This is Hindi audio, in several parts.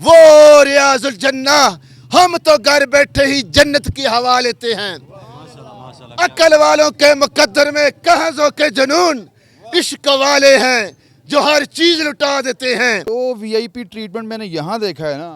वो रियाजुल जन्ना, हम तो घर बैठे ही जन्नत की हवा लेते हैं। अक्ल वालों के मुकद्दर में कहजों के जुनून इश्क वाले हैं जो हर चीज लुटा देते हैं। तो वीआईपी ट्रीटमेंट मैंने यहाँ देखा है ना,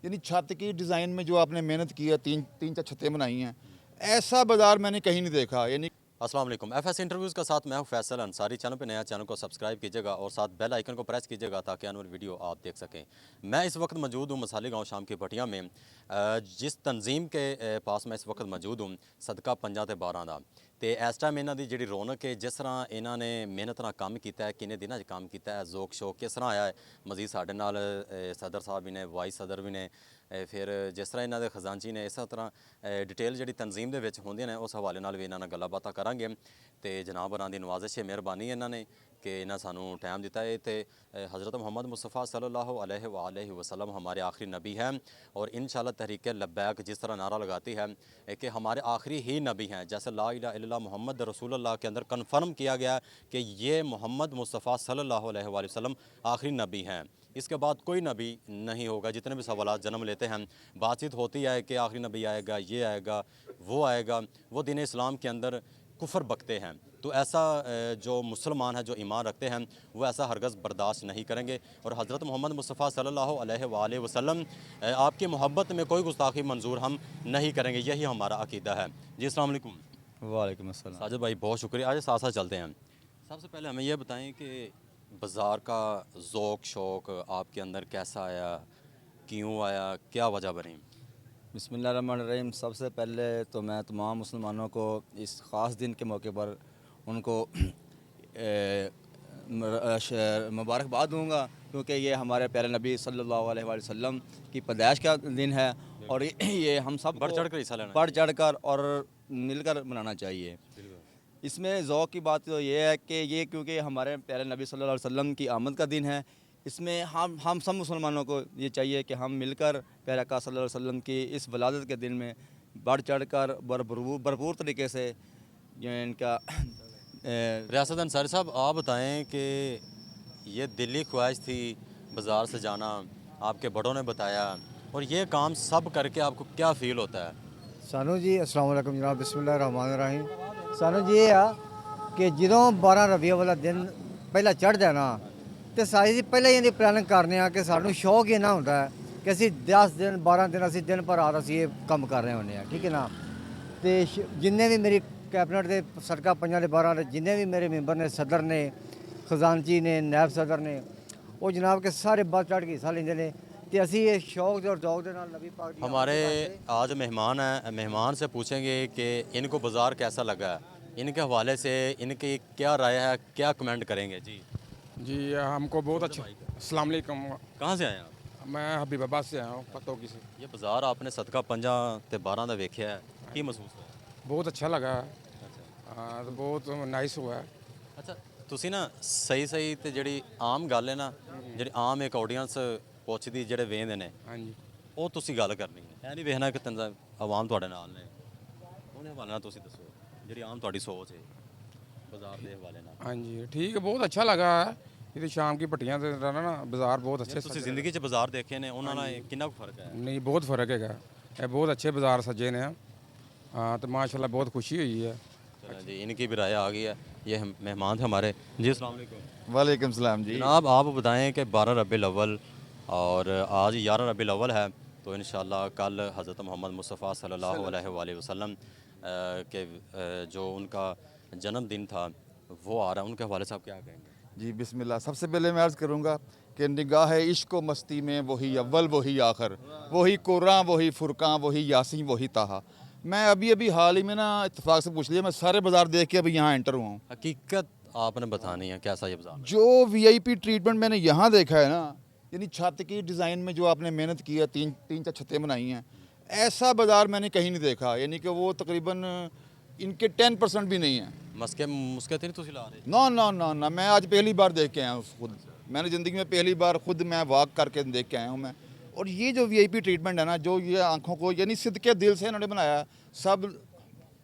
यानी छत की डिज़ाइन में जो आपने मेहनत की है, तीन तीन चार छतें बनाई हैं, ऐसा बाजार मैंने कहीं नहीं देखा। यानी अस्सलाम वालेकुम, एफएस इंटरव्यूज़ का साथ मैं हूं फैसल अंसारी। चैनल पे नया, चैनल को सब्सक्राइब कीजिएगा और साथ बेल आइकन को प्रेस कीजिएगा ताकि आने वाली वीडियो आप देख सकें। मैं इस वक्त मौजूद हूं मसाले गांव शाम की भटिया में। जिस तंजीम के पास मैं इस वक्त मौजूद हूं, सदका 50 ते 12 ਦਾ ਤੇ ਇਸ ਟਾਈਮ ਇਹਨਾਂ ਦੀ ਜਿਹੜੀ ਰੌਣਕ ਹੈ, ਜਿਸ ਤਰ੍ਹਾਂ ਇਹਨਾਂ ਨੇ ਮਿਹਨਤ ਨਾਲ ਕੰਮ ਕੀਤਾ ਹੈ, ਕਿੰਨੇ ਦਿਨਾਂ 'ਚ ਕੰਮ ਕੀਤਾ ਹੈ, ਜ਼ੋਕ ਸ਼ੌਕ ਕਿਸ ਤਰ੍ਹਾਂ ਆਇਆ ਹੈ। ਮਜ਼ੀਦ ਸਾਡੇ ਨਾਲ ਸਦਰ ਸਾਹਿਬ ਵੀ ਨੇ, ਵਾਈਸ ਸਦਰ ਵੀ ਨੇ, ਫਿਰ ਜਿਸ ਤਰ੍ਹਾਂ ਇਹਨਾਂ ਦੇ ਖਜ਼ਾਨਚੀ ਨੇ, ਇਸੇ ਤਰ੍ਹਾਂ ਡਿਟੇਲ ਜਿਹੜੀ ਤਨਜ਼ੀਮ ਦੇ ਵਿੱਚ ਹੁੰਦੀਆਂ ਨੇ ਉਸ ਹਵਾਲੇ ਨਾਲ ਵੀ ਇਹਨਾਂ ਨਾਲ ਗੱਲਾਂ ਬਾਤਾਂ ਕਰਾਂਗੇ। ਤੇ ਜਨਾਬ ਹੋਰਾਂ ਦੀ ਨਵਾਜ਼ਿਸ਼ ਹੈ, ਮਿਹਰਬਾਨੀ ਇਹਨਾਂ ਨੇ कि इन्हें सानू टाइम दिता है। तो हज़रत मोहम्मद मुस्तफ़ा सल्लल्लाहु अलैहि वसल्लम हमारे आखिरी नबी हैं और इंशाअल्लाह तहरीक लब्बैक जिस तरह नारा लगाती है कि हमारे आखिरी ही नबी हैं, जैसे ला इलाहा इल्लल्लाह मोहम्मद रसूलुल्लाह के अंदर कन्फर्म किया गया कि ये मोहम्मद मुस्तफ़ा सल्लल्लाहु अलैहि वसल्लम आखिरी नबी हैं। इसके बाद कोई नबी नहीं होगा। जितने भी सवाल जन्म लेते हैं, बातचीत होती है कि आखिरी नबी आएगा, ये आएगा, वो आएगा, वो दीन इस्लाम के अंदर कुफर बकते हैं। तो ऐसा जो मुसलमान है, जो ईमान रखते हैं, वो ऐसा हरगज़ बर्दाश्त नहीं करेंगे। और हज़रत मोहम्मद मुस्तफ़ा सल्लल्लाहु अलैहि वसल्लम आपकी मोहब्बत में कोई गुस्ताखी मंजूर हम नहीं करेंगे, यही हमारा अकीदा है। जी अस्सलाम वालेकुम। वालेकुम अस्सलाम। साजिद भाई बहुत शुक्रिया। आज साथ साथ चलते हैं। सबसे पहले हमें यह बताएं कि बाज़ार का ज़ौक़ शौक़ आपके अंदर कैसा आया, क्यों आया, क्या वजह बनी? बिस्मिल्लाहिर्रहमानिर्रहीम। सबसे पहले तो मैं तमाम मुसलमानों को इस ख़ास दिन के मौके पर उनको मुबारकबाद दूँगा, क्योंकि ये हमारे प्यारे नबी सल्लल्लाहु अलैहि वसल्लम की पैदाइश का दिन है और ये हम सब बढ़ चढ़ कर हिस्सा लेना, बढ़ चढ़ कर और मिलकर मनाना चाहिए। इसमें ज़ौक़ की बात तो ये है कि ये क्योंकि हमारे प्यारे नबी सल्लल्लाहु अलैहि वसल्लम की आमद का दिन है, इसमें हम सब मुसलमानों को ये चाहिए कि हम मिलकर प्यारे आका सल्लल्लाहु अलैहि वसल्लम की इस वलादत के दिन में बढ़ चढ़ कर भरपूर तरीके से इनका रियासत अंसारी साहब, आप बताएं कि ये दिली ख्वाहिश थी बाज़ार से जाना, आपके बड़ों ने बताया, और ये काम सब करके आपको क्या फ़ील होता है? सानू जी अस्सलाम वालेकुम जनाब, बिस्मिल्लाहिर्रहमानिर्रहीम। सानू जी ये आ कि जो 12 रबीउ वाला दिन पहला चढ़दा ना, तो सारी जी पहले ही प्लानिंग करने कि सानू शौक ही ना होता है कि असी 10 दिन 12 दिन असी दिन पर रात असी ये कम कर रहे होने, ठीक है ना। तो जिन्ने भी मेरी कैबिनेट के सदका 50 ते 12 दे जिन्ने भी मेरे मैंबर ने, सदर ने, खजानची ने, नायब सदर ने, वो जनाब के सारे बढ़ चढ़ के हिस्सा लेंदे ने। तो असी ये शौक और ज़ौक़ दे नाल नबी पाक दी हमारे आज मेहमान हैं, मेहमान से पूछेंगे कि इनको बाज़ार कैसा लगा, इनके हवाले से इनकी क्या राय है, क्या कमेंट करेंगे? जी जी हमको बहुत अच्छा। अस्सलाम वालेकुम। कहाँ से आए आप? मैं हबीबाबाद से आया हूँ, पतोगी से। ये बाज़ार आपने सदका 50 ते 12 ਦਾ ਵੇਖਿਆ ਹੈ, ਕੀ ਮਹਿਸੂਸ ਹੋਇਆ? बहुत अच्छा लगा। हाँ, तो बहुत नाइस हुआ है। ਅੱਛਾ, ਤੁਸੀਂ ਨਾ ਸਹੀ ਤੇ ਜਿਹੜੀ ਆਮ ਗੱਲ ਹੈ ਨਾ, ਜਿਹੜੀ ਆਮ ਇੱਕ ਆਡੀਅנס ਪੁੱਛਦੀ, ਜਿਹੜੇ ਵੇਖਦੇ ਨੇ, हाँ जी। ਉਹ ਤੁਸੀਂ ਗੱਲ ਕਰਨੀ ਹੈ। ਇਹ ਨਹੀਂ ਵੇਖਣਾ ਕਿ ਆਵਾਮ ਤੁਹਾਡੇ ਨਾਲ ਨੇ। ਉਹਨੇ ਹਵਾਲੇ ਨਾਲ ਤੁਸੀਂ ਦੱਸੋ ਜਿਹੜੀ ਆਮ ਤੁਹਾਡੀ ਸੋਚ ਹੈ ਬਾਜ਼ਾਰ ਦੇ ਹਵਾਲੇ ਨਾਲ। हाँ जी ठीक है, बहुत अच्छा लगा है। ये तो शाम की भट्टियाँ से रहना ना, बाज़ार बहुत अच्छे ਤੁਸੀਂ सजे। ਜ਼ਿੰਦਗੀ 'ਚ ਬਾਜ਼ਾਰ ਦੇਖੇ ਨੇ, ਉਹਨਾਂ ਨਾਲ ਕਿੰਨਾ ਕੁ ਫਰਕ ਹੈ? नहीं बहुत फ़र्क है। ये बहुत अच्छे बाज़ार सजे ने। हाँ, तो माशाल्लाह बहुत खुशी हुई है। चलो जी, इनकी भी राय आ गई है। ये मेहमान थे हमारे। जी अस्सलाम वालेकुम। वालेकुम सलाम जी। जनाब आप बताएं कि 12 रबीउल अव्वल और आज 11 रबीउल अव्वल है, तो इंशाल्लाह कल हज़रत मोहम्मद मुस्तफ़ा सल्लल्लाहु अलैहि वसल्लम के जो उनका जन्मदिन था वो आ रहा है, उनके हवाले से आप क्या कहेंगे? जी बिस्मिल्लाह। सबसे पहले मैं अर्ज़ करूँगा कि निगाह इश्क व मस्ती में वही अव्वल वही आखिर, वही कुरान वही फुरकान वही यासीन वही ताहा। मैं अभी हाल ही में ना इत्तेफाक से पूछ लिया, मैं सारे बाज़ार देख के अभी यहाँ एंटर हुआ हूँ। हकीकत आपने बतानी है, कैसा ये बाज़ार? जो वीआईपी ट्रीटमेंट मैंने यहाँ देखा है ना, यानी छत की डिज़ाइन में जो आपने मेहनत की है, तीन तीन चार छतें बनाई हैं, ऐसा बाज़ार मैंने कहीं नहीं देखा। यानी कि वो तकरीबन इनके 10% भी नहीं है। मस्के मुस्के तो नहीं तुसी ला रहे? ना ना ना ना, मैं आज पहली बार देख के आया हूँ खुद। मैंने ज़िंदगी में पहली बार खुद मैं वॉक करके देख के आया हूँ मैं। और ये जो वीआईपी ट्रीटमेंट है ना, जो ये आंखों को यानी सिद्के दिल से इन्होंने बनाया, सब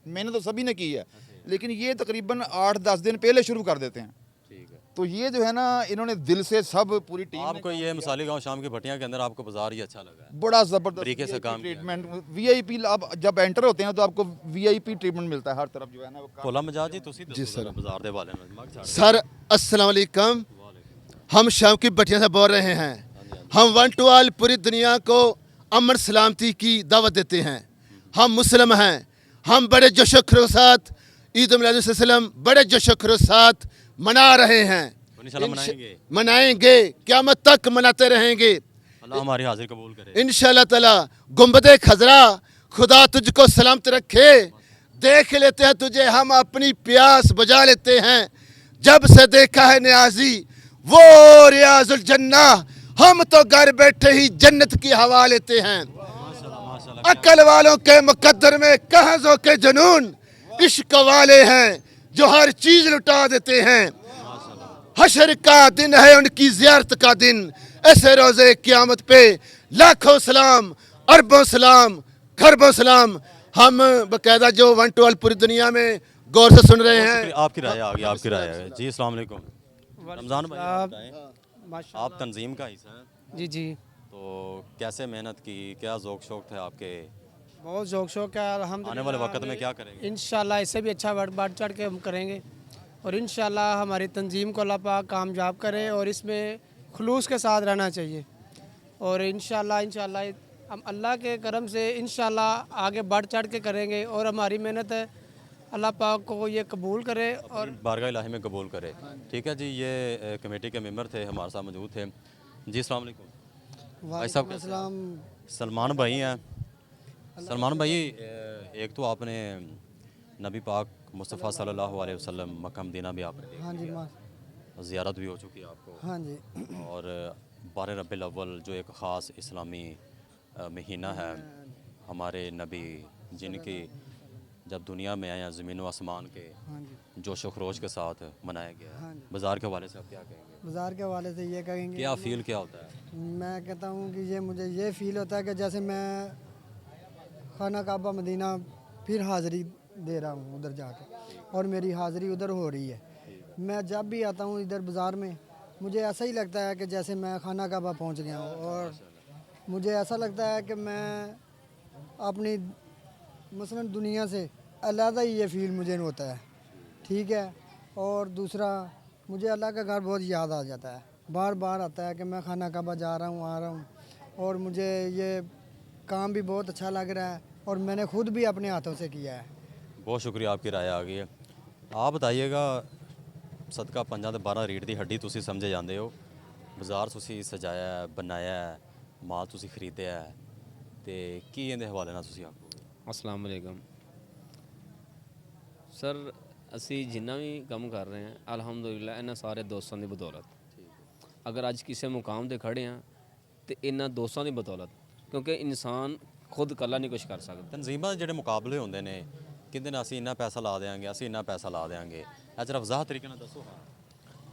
मैंने तो सभी ने की है, लेकिन ये तकरीबन 8-10 दिन पहले शुरू कर देते हैं। ठीक है। तो ये जो है ना इन्होंने दिल से सब पूरी टीम आपको ये मसाली गांव शाम की भट्टियां के अंदर आपको बाजार ही अच्छा लगा है? बड़ा जबरदस्त तरीके से काम किया। Treatment VIP. आप जब एंटर होते हैं तो आपको वीआईपी ट्रीटमेंट मिलता है हर तरफ जो है ना वो भोला मजाज जी तुसी जी दसो सर। बाजार दे बारे में मग छाड़ सर अस्सलाम वालेकुम। हम शाम की भट्टियां से बोल रहे हैं। हम वन टू ऑल पूरी दुनिया को अमन सलामती की दावत देते हैं। हम मुस्लिम हैं। हम बड़े जोशो खरोश के साथ ईद मिलादुन्नबी बड़े जोशो खरोश के साथ मना रहे हैं। इंशाल्लाह मनाएंगे। मनाएंगे, क़यामत तक मनाते रहेंगे अल्लाह हमारी हाजिर कबूल करे। इंशाल्लाह ताला। गुंबदे खजरा खुदा तुझको सलामत रखे। देख लेते हैं तुझे हम अपनी प्यास बुझा लेते हैं। जब से देखा है नियाजी वो रियाजुल जन्ना, हम तो घर बैठे ही जन्नत की हवा लेते हैं। अकल वालों के मुकद्दर में कहजों के जुनून इश्क वाले हैं जो हर चीज लुटा देते हैं। हशर का दिन है उनकी जियारत का दिन। ऐसे रोजे क़यामत पे लाखों सलाम, अरबों सलाम, खरबों सलाम। हम बकायदा जो वन टू ऑल पूरी दुनिया में गौर से सुन रहे हैं। आपकी राय आ गई, आपकी राय है जी। अस्सलाम वालेकुम रमज़ान भाई, आप बताएं, आप तंजीम का हिस्सा हैं जी जी, तो कैसे मेहनत की, क्या ज़ौक़ शौक़ थे आपके, बहुत शौक है अल्हम्दुलिल्लाह। आने वाले वक्त में क्या करेंगे? इंशाल्लाह इससे भी अच्छा बढ़ चढ़ के हम करेंगे और इंशाल्लाह हमारी तंजीम को अल्लाह पाक कामयाब करे और इसमें खुलूस के साथ रहना चाहिए और इंशाल्लाह हम अल्लाह के करम से इंशाल्लाह आगे बढ़ चढ़ के करेंगे और हमारी मेहनत है अल्लाह पाक को ये कबूल करे और बारगाह इलाही में कबूल करे। ठीक है जी, ये कमेटी के मेंबर थे, हमारे साथ मौजूद थे जी। अस्सलाम वालेकुम भाई साहब, कैसे हैं? सलमान भाई हैं। सलमान भाई, एक तो आपने नबी पाक मुस्तफ़ा सल्लल्लाहु अलैहि वसल्लम मक्का मदीना भी आपने देखा, हाँ जी माँ, ज़ियारत भी हो चुकी है आपको, हाँ जी, और 12 रबीउल अव्वल जो एक ख़ास इस्लामी महीना है, हमारे नबी जिनकी जब दुनिया में आए ज़मीन व आसमान के हाँ जी, जोश व खरोश के साथ मनाया गया हाँ है। जी। बाज़ार के हवाले से आप क्या कहेंगे? बाज़ार के हवाले से ये कहेंगे, क्या फ़ील क्या होता है? मैं कहता हूँ कि ये मुझे ये फ़ील होता है कि जैसे मैं खाना काबा मदीना फिर हाज़िरी दे रहा हूँ उधर जाके और मेरी हाज़िरी उधर हो रही है। मैं जब भी आता हूँ इधर बाज़ार में मुझे ऐसा ही लगता है कि जैसे मैं खाना काबा पहुँच गया हूँ और मुझे ऐसा लगता है कि मैं अपनी मसलन दुनिया से अलग ही ये फ़ील मुझे होता है। ठीक है, और दूसरा मुझे अल्लाह का घर बहुत याद आ जाता है, बार बार आता है कि मैं खाना काबा जा रहा हूँ, आ रहा हूँ और मुझे ये काम भी बहुत अच्छा लग रहा है और मैंने खुद भी अपने हाथों से किया है। बहुत शुक्रिया, आपकी राय आ गई है। आप बताइएगा, सदका 5 ते 12 रीढ़ दी हड्डी तुसी समझे जाते हो, बाज़ार तुसी सजाया है, बनाया है, माल तुसी खरीदया है, ते की इहदे हवाले नाल तुसी आखो? अस्सलाम वालेकुम सर, ਅਸੀਂ ਜਿੰਨਾ ਵੀ ਕੰਮ ਕਰ ਰਹੇ ਹਾਂ ਅਲਹਮਦੁਲਿਲਾ ਇਹਨਾਂ ਸਾਰੇ ਦੋਸਤਾਂ ਦੀ ਬਦੌਲਤ। ਅਗਰ ਅੱਜ ਕਿਸੇ ਮੁਕਾਮ ਤੇ ਖੜੇ ਹਾਂ ਤੇ ਇਹਨਾਂ ਦੋਸਤਾਂ ਦੀ ਬਦੌਲਤ, ਕਿਉਂਕਿ ਇਨਸਾਨ ਖੁਦ ਇਕੱਲਾ ਨਹੀਂ ਕੁਝ ਕਰ ਸਕਦਾ। ਤਨਜ਼ੀਮਾਂ ਦੇ ਜਿਹੜੇ ਮੁਕਾਬਲੇ ਹੁੰਦੇ ਨੇ, ਕਹਿੰਦੇ ਨੇ ਅਸੀਂ ਇੰਨਾ ਪੈਸਾ ਲਾ ਦੇਵਾਂਗੇ, ਅਸੀਂ ਇੰਨਾ ਪੈਸਾ ਲਾ ਦੇਵਾਂਗੇ, ਇਹ ਜਰਾ ਵਜ਼ਾਹਤ ਤਰੀਕੇ ਨਾਲ ਦੱਸੋ।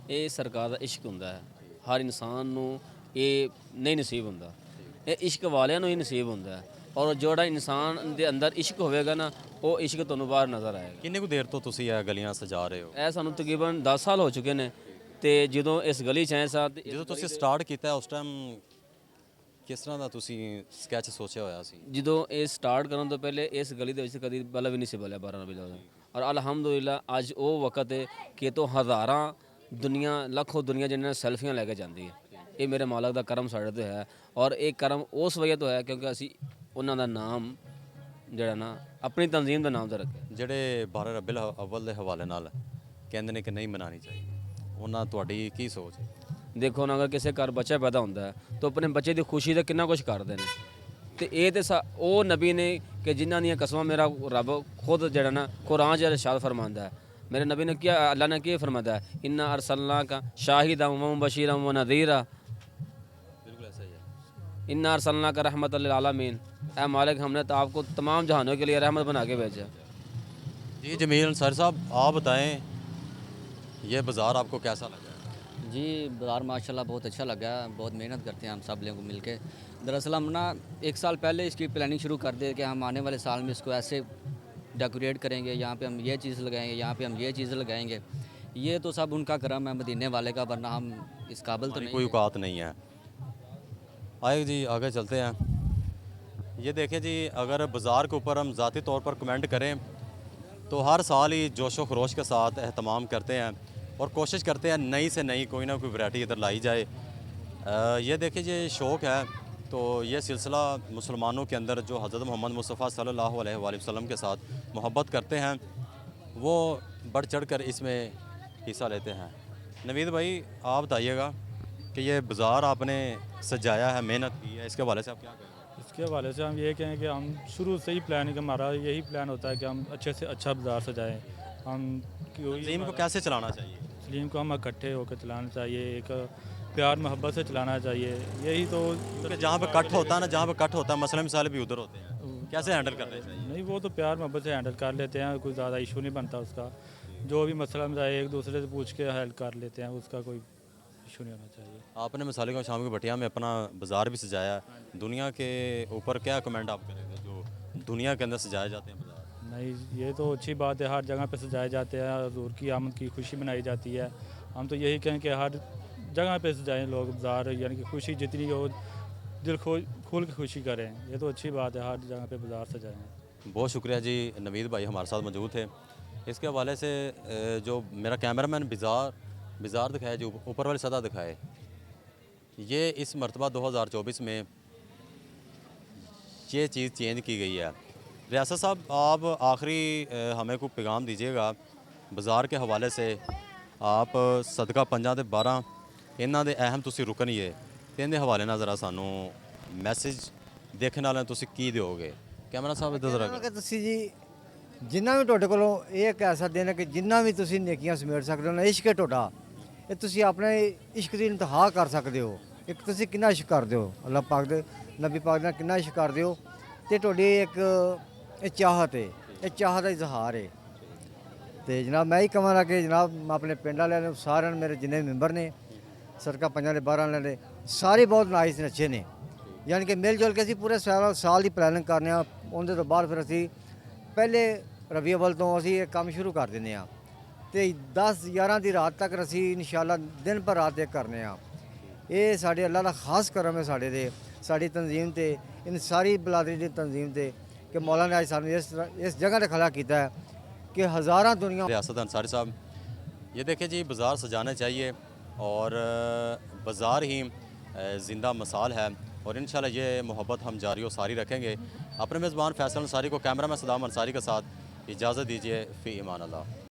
ਇਹ ਸਰਕਾਰ ਦਾ ਇਸ਼ਕ ਹੁੰਦਾ ਹੈ, ਹਰ ਇਨਸਾਨ ਨੂੰ ਇਹ ਨਹੀਂ ਨਸੀਬ ਹੁੰਦਾ, ਇਹ ਇਸ਼ਕ ਵਾਲਿਆਂ ਨੂੰ ਹੀ ਨਸੀਬ ਹੁੰਦਾ ਹੈ ਔਰ ਜਿਹੜਾ ਇਨਸਾਨ ਦੇ ਅੰਦਰ ਇਸ਼ਕ ਹੋਵੇਗਾ ਨਾ ਉਹ ਇਸ਼ਕ ਤੁਹਾਨੂੰ ਬਾਹਰ ਨਜ਼ਰ ਆਏਗਾ। ਕਿੰਨੇ ਕੁ ਦੇਰ ਤੋਂ ਤੁਸੀਂ ਇਹ ਗਲੀਆਂ ਸਜਾ ਰਹੇ ਹੋ? ਇਹ ਸਾਨੂੰ ਤਕਰੀਬਨ 10 ਸਾਲ ਹੋ ਚੁੱਕੇ ਨੇ ਤੇ ਜਦੋਂ ਇਸ ਗਲੀ 'ਚ ਆਏ ਸਾਂ ਤੇ ਜਦੋਂ ਤੁਸੀਂ ਸਟਾਰਟ ਕੀਤਾ ਉਸ ਟਾਈਮ ਕਿਸ ਤਰ੍ਹਾਂ ਦਾ ਤੁਸੀਂ ਸਕੈਚ ਸੋਚਿਆ ਹੋਇਆ ਸੀ? ਜਦੋਂ ਇਹ ਸਟਾਰਟ ਕਰਨ ਤੋਂ ਪਹਿਲੇ ਇਸ ਗਲੀ ਦੇ ਵਿੱਚ ਕਦੀ ਬਲਬ ਵੀ ਨਹੀਂ ਸੀ ਬਲਿਆ 12 ਰਬੀਉਲ ਅਵਲ ਔਰ ਅਲਹਮਦੁਲਿਲਾ ਅੱਜ ਉਹ ਵਕਤ ਹੈ ਕਿ ਤੋਂ ਹਜ਼ਾਰਾਂ ਦੁਨੀਆ ਲੱਖੋਂ ਦੁਨੀਆ ਜਿਹਨਾਂ ਸੈਲਫੀਆਂ ਲੈ ਕੇ ਜਾਂਦੀ ਹੈ। ਇਹ ਮੇਰੇ ਮਾਲਕ ਦਾ ਕਰਮ ਸਾਡੇ 'ਤੇ ਹੈ ਔਰ ਇਹ ਕਰਮ ਉਸ ਵਜ੍ਹਾ ਤੋਂ ਹੈ ਕਿਉਂਕਿ ਅਸੀਂ ਉਹਨਾਂ ਦਾ ਨਾਮ ਜਿਹੜਾ ਨਾ ਆਪਣੀ ਤਨਜ਼ੀਮ ਦਾ ਨਾਮ ਤੇ ਰੱਖਿਆ। ਜਿਹੜੇ 12 ਰਬੀਉਲ ਅਵਲ ਦੇ ਹਵਾਲੇ ਨਾਲ ਕਹਿੰਦੇ ਨੇ ਕਿ ਨਹੀਂ ਮਨਾਉਣੀ ਚਾਹੀਦੀ, ਉਹਨਾਂ ਤੁਹਾਡੀ ਕੀ ਸੋਚ ਹੈ? ਦੇਖੋ ਨਾ, ਅਗਰ ਕਿਸੇ ਘਰ ਬੱਚਾ ਪੈਦਾ ਹੁੰਦਾ ਹੈ ਤਾਂ ਆਪਣੇ ਬੱਚੇ ਦੀ ਖੁਸ਼ੀ ਦਾ ਕਿੰਨਾ ਕੁਝ ਕਰਦੇ ਨੇ ਤੇ ਇਹ ਤੇ ਉਹ ਨਬੀ ਨੇ ਕਿ ਜਿਨ੍ਹਾਂ ਦੀਆਂ ਕਸਮਾਂ ਮੇਰਾ ਰੱਬ ਖੁਦ ਜਿਹੜਾ ਨਾ ਕੁਰਾਨ 'ਚ ਇਰਸ਼ਾਦ ਫਰਮਾਉਂਦਾ ਹੈ। ਮੇਰੇ ਨਬੀ ਨੇ ਕੀ ਅੱਲਾ ਨੇ ਕੀ ਫਰਮਾਇਆ, ਇੰਨਾ ਅਰਸਲਨਾ ਕਾ ਸ਼ਾਹਿਦਾ व बशीरा व नज़ीरा, बिल्कुल ऐसा ही है। इन्ना अरसलना का रहमत लिल आलमीन, ऐ मालिक हमने तो आपको तमाम जहानों के लिए रहमत बना के भेजा। जी जमील अंसारी साहब, आप बताएं ये बाज़ार आपको कैसा लगा? जी बाज़ार माशाल्लाह बहुत अच्छा लगा, बहुत मेहनत करते हैं हम सब लोग मिल के। दरअसल हम ना 1 साल पहले इसकी प्लानिंग शुरू कर दे कि हम आने वाले साल में इसको ऐसे डेकोरेट करेंगे, यहाँ पे हम ये चीज़ लगाएंगे, यहाँ पे हम ये चीज़ लगाएंगे। ये तो सब उनका करम है मदीने वाले का, वरना हम इस काबिल तो हमारी नहीं कोई हैं। औकात नहीं है। आए जी आगे चलते हैं। ये देखें जी, अगर बाज़ार के ऊपर हम ज़ाती तौर पर कमेंट करें तो हर साल ही जोशो खरोश के साथ एहतमाम करते हैं और कोशिश करते हैं नई से नई कोई ना कोई वैरायटी इधर लाई जाए। ये देखिए ये शौक़ है, तो ये सिलसिला मुसलमानों के अंदर जो हज़रत मोहम्मद मुस्तफ़ा सल्लल्लाहु अलैहि वसल्लम के साथ मोहब्बत करते हैं वो बढ़ चढ़ कर इसमें हिस्सा लेते हैं। नवीद भाई आप बताइएगा कि ये बाज़ार आपने सजाया है, मेहनत की है, इसके हवाले से आप क्या कहेंगे? इसके हवाले से हम ये कहें कि हम शुरू से ही प्लानिंग, हमारा यही प्लान होता है कि हम अच्छे से अच्छा बाज़ार सजाएं। हम तंजीम को कैसे चलाना चाहिए? तस्लीम को हम इकट्ठे होकर चलाना चाहिए, एक प्यार मोहब्बत से चलाना चाहिए, यही तो। क्योंकि जहाँ पे कट होता है ना, जहाँ पे कट होता है मसले मिसाले भी उधर होते हैं, कैसे हैंडल करने चाहिए? नहीं, वो तो प्यार मोहब्बत से हैंडल कर लेते हैं, कोई ज़्यादा इशू नहीं बनता उसका। जो भी मसला मसाइल एक दूसरे से पूछ के हल कर लेते हैं, उसका कोई इशू नहीं होना चाहिए। आपने मिसाल को शाम की भटिया में अपना बाज़ार भी सजाया, दुनिया के ऊपर क्या कमेंट आप करेंगे जो दुनिया के अंदर सजाए जाते हैं बाज़ार? नहीं, ये तो अच्छी बात है, हर जगह पे सजाए जाते हैं, हजूर की आमद की खुशी मनाई जाती है। हम तो यही कहें कि हर जगह पे सजाएं लोग बाज़ार, यानी कि खुशी जितनी हो दिल खोल के खुशी करें, ये तो अच्छी बात है, हर जगह पे बाज़ार सजाएं। बहुत शुक्रिया जी, नवीद भाई हमारे साथ मौजूद थे। इसके हवाले से जो मेरा कैमरामैन बाज़ार दिखाए, जो ऊपर वाली सतह दिखाए, ये इस मरतबा 2024 में ये चीज़ चेंज की गई है। रियासत साहब आप आखिरी हमें को पैगाम दीजिएगा बाज़ार के हवाले से। आप सदका 5 ਤੇ 12 ਇਹਨਾਂ ਦੇ ਅਹਿਮ ਤੁਸੀਂ ਰੁਕਨ ਹੀ ਹੈ ਤੇ ਇਹਦੇ ਹਵਾਲੇ ਨਾਲ ਜ਼ਰਾ ਸਾਨੂੰ ਮੈਸੇਜ ਦੇਖਣ ਵਾਲਿਆਂ ਨੂੰ ਤੁਸੀਂ ਕੀ ਦਿਓਗੇ? ਕੈਮਰਾ ਸਾਹਿਬ ਇੱਧਰ ਜ਼ਰਾ ਕਿ ਤੁਸੀਂ ਜੀ ਜਿੰਨਾ ਵੀ ਤੁਹਾਡੇ ਕੋਲੋਂ ਇਹ ਇੱਕ ਐਸਾ ਦਿਨ ਹੈ ਕਿ ਜਿੰਨਾ ਵੀ ਤੁਸੀਂ ਨੇਕੀਆਂ ਸਮੇਟ ਸਕਦੇ ਹੋ ਨਾ, ਇਸ਼ਕ ਹੈ ਤੁਹਾਡਾ, ਇਹ ਤੁਸੀਂ ਆਪਣੇ ਇਸ਼ਕ ਦੀ ਇੰਤਹਾ ਕਰ ਸਕਦੇ ਹੋ। ਇੱਕ ਤੁਸੀਂ ਕਿੰਨਾ ਇਸ਼ਕ ਕਰਦੇ ਹੋ, ਅੱਲਾਹ ਪਾਕ ਦੇ ਨਬੀ ਪਾਕ ਨਾਲ ਕਿੰਨਾ ਇਸ਼ਕ ਕਰਦੇ ਹੋ, ਤੇ ਤੁਹਾਡੀ ਇੱਕ ਇਹ ਚਾਹਤ ਹੈ, ਇਹ ਚਾਹਤ ਦਾ ਇਜ਼ਹਾਰ ਹੈ। ਤੇ ਜਨਾਬ ਮੈਂ ਹੀ ਕਹਾਂਗਾ ਕਿ ਜਨਾਬ ਆਪਣੇ ਪਿੰਡ ਵਾਲਿਆਂ ਨੂੰ ਸਾਰਿਆਂ ਨੂੰ, ਮੇਰੇ ਜਿੰਨੇ ਮੈਂਬਰ ਨੇ ਸਦਕਾ 5 ਦੇ 12 ਵਾਲਿਆਂ ਦੇ, ਸਾਰੇ ਬਹੁਤ ਨਾਈਸ ਨੇ, ਅੱਛੇ ਨੇ, ਯਾਨੀ ਕਿ ਮਿਲ ਜੁਲ ਕੇ ਅਸੀਂ ਪੂਰੇ ਸਾਲ ਦੀ ਪਲੈਨਿੰਗ ਕਰਨੇ ਆ। ਉਹਦੇ ਤੋਂ ਬਾਅਦ ਫਿਰ ਅਸੀਂ ਪਹਿਲੇ ਰਬੀ ਅਵਲ ਤੋਂ ਅਸੀਂ ਇਹ ਕੰਮ ਸ਼ੁਰੂ ਕਰ ਦਿੰਦੇ ਆ ਤੇ 10-11 ਦੀ ਰਾਤ ਤੱਕ ਅਸੀਂ ਇਨਸ਼ਾਅੱਲਾ ਦਿਨ ਪਰ ਰਾਤ ਇੱਕ ਕਰਨੇ ਆ। ਇਹ ਸਾਡੇ ਅੱਲਾ ਦਾ ਖਾਸ ਕਰਮ ਹੈ ਸਾਡੇ ਤੇ, ਸਾਡੀ ਤਨਜ਼ੀਮ ਤੇ, ਇਨ ਸਾਰੀ ਬਲਾਦਰੀ ਦੀ ਤਨਜ਼ੀਮ ਤੇ, ਕਿ ਮੌਲਾ ਨੇ ਅੱਜ ਸਾਨੂੰ ਇਸ जगह ਤੇ खड़ा ਕੀਤਾ है कि हज़ारों दुनिया। रियासत अंसारी साहब, ये देखिए जी, बाज़ार सजाना चाहिए और बाज़ार ही ज़िंदा मिसाल है और इंशाल्लाह ये मोहब्बत हम जारी व सारी रखेंगे। अपने मेज़बान फैसल अंसारी को कैमरा में सदाम अंसारी के साथ इजाज़त दीजिए। फ़ी ईमान अल्लाह।